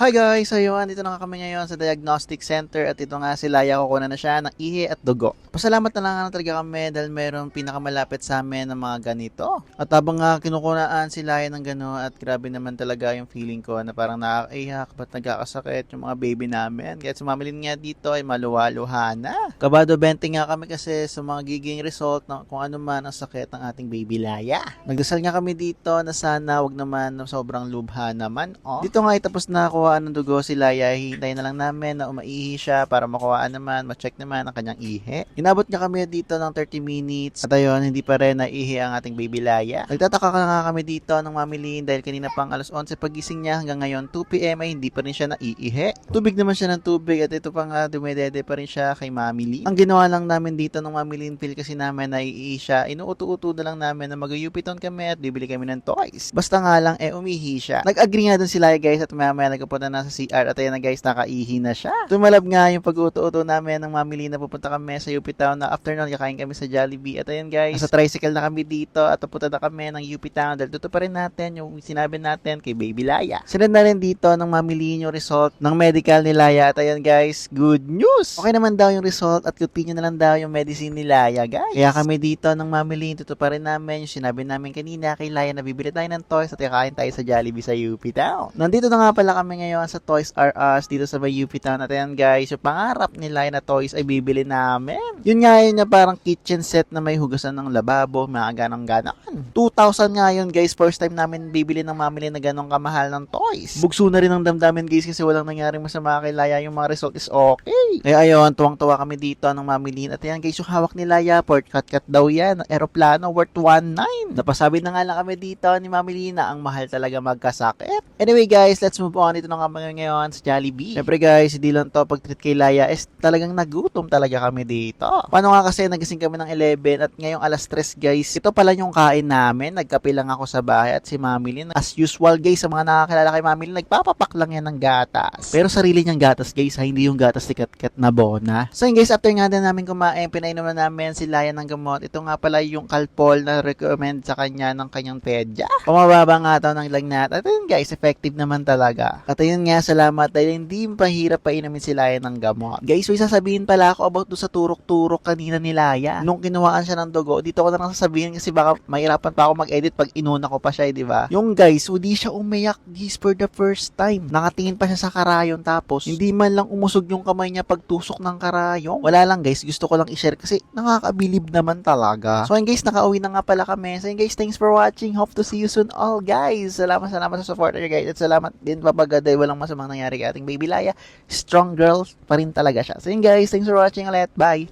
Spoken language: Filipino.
Hi guys! So yun, dito na nga kami ngayon sa Diagnostic Center at ito nga si Laya, kukunan na siya ng ihi at dugo. Pasalamat na lang talaga kami dahil mayroong pinakamalapit sa amin ng mga ganito. At habang nga kinukunaan si Laya ng gano'n at grabe naman talaga yung feeling ko na parang nakakaiyak, ba't nagkakasakit yung mga baby namin. Kaya sumamilin nga dito ay maluwa-luha na. Kabado 20 nga kami kasi sa mga giging result ng kung ano man ang sakit ng ating baby Laya. Nagdasal nga kami dito na sana wag naman na sobrang lubha naman. Dito nga tapos na kuhaan ng dugo si Laya, hintayin na lang namin na umaihi siya para makuhaan naman, ma-check naman ang kanyang ihi. Inabot nga kami dito ng 30 minutes at ayun, hindi pa rin naihi ang ating baby Laya. Nagtataka nga kami dito ng mamilin dahil kanina pang alas 11 pagising niya hanggang ngayon 2 PM ay hindi pa rin siya naiihi. Tubig naman siya ng tubig at ito pa nga dumedede pa rin siya kay mamilin. Ang ginawa lang namin dito ng mamilin pill kasi namin naiihi siya, inuuto-uto na lang namin na mag-yupiton kami at bibili kami ng toys. Basta nga lang umihi siya. Nag-agree nga dun si Laya guys at maya nagpunta na sa CR at ayan na guys, nakaihi na siya. Tumalab nga yung pag-uto-uto namin ng mamili na pupunta kami sa UP Town na afternoon, kakain kami sa Jollibee at ayan guys, sa tricycle na kami dito at pupunta na kami ng UP Town dahil tuto pa rin natin yung sinabi natin kay Baby Laya. Sinad na rin dito ng mamili yung result ng medical ni Laya at ayan guys, good news! Okay naman daw yung result at continue na lang daw yung medicine ni Laya guys. Kaya kami dito ng mamili, tuto pa rin namin yung sinabi namin kanina kay Laya na bibili tayo ng toys at kakain tayo sa Jollibee sa UP Town. Nandito na nga pala kami ngayon sa Toys R Us dito sa may UP Town at ayan guys, yung pangarap nila na toys ay bibili namin. Yun nga yun na parang kitchen set na may hugasan ng lababo, mga ganang-ganan. 2,000 nga yun guys, first time namin bibili ng mamili na ganong kamahal ng toys. Bugso na rin ang damdamin guys kasi walang nangyaring masama kay Laya, yung mga result is okay. Kaya ayun, tuwang-tuwa kami dito ng mamili at ayan guys, yung hawak ni Laya, port cut daw yan, ng aeroplano worth 1.9. Napasabi na nga lang kami dito ni mamili na ang mahal talaga magkasakit. Anyway guys, let's move on. Ito na kami ngayon sa Jollibee. Siyempre guys, hindi lang to pag-treat kay Laya is talagang nagutom talaga kami dito. Paano nga kasi nagising kami ng 11 at ngayong alas 3 guys, ito pala yung kain namin. Nagkape lang ako sa bahay at si Mamilin. As usual guys, sa mga nakakilala kay Mamilin, nagpapapak lang yan ng gatas. Pero sarili niyang gatas guys, hindi yung gatas ni Kat na bona. So yun guys, after nga din namin kumain, pinainom na namin si Laya ng gamot. Ito nga pala yung Calpol na recommend sa kanya ng kanyang pedya. Pumababa nga ito ng lagnat. At yun guys, effective naman talaga. At ayun nga, salamat dahil hindi mahirap pa inamin si Laya ng gamot. Guys, may sasabihin pala ako about do sa turok-turok kanina ni Laya. Nung kinuhaan siya ng dugo, dito ko na lang sasabihin kasi baka mahirapan pa ako mag-edit pag inuna ko pa siya, di ba? Yung guys, hindi siya umiyak guys for the first time. Nakatingin pa siya sa karayon tapos hindi man lang umusog yung kamay niya pagtusok ng karayong. Wala lang guys, gusto ko lang i-share kasi nakakabilib naman talaga. So yun guys, nakauwi na nga pala kami. So yun guys, thanks for watching. Hope to see you soon all guys. Salamat sa support niyo guys. At salamat din papagaday walang masamang nangyari kay ating baby Laya. Strong girl pa rin talaga siya. So yun guys, thanks for watching ulit. Bye!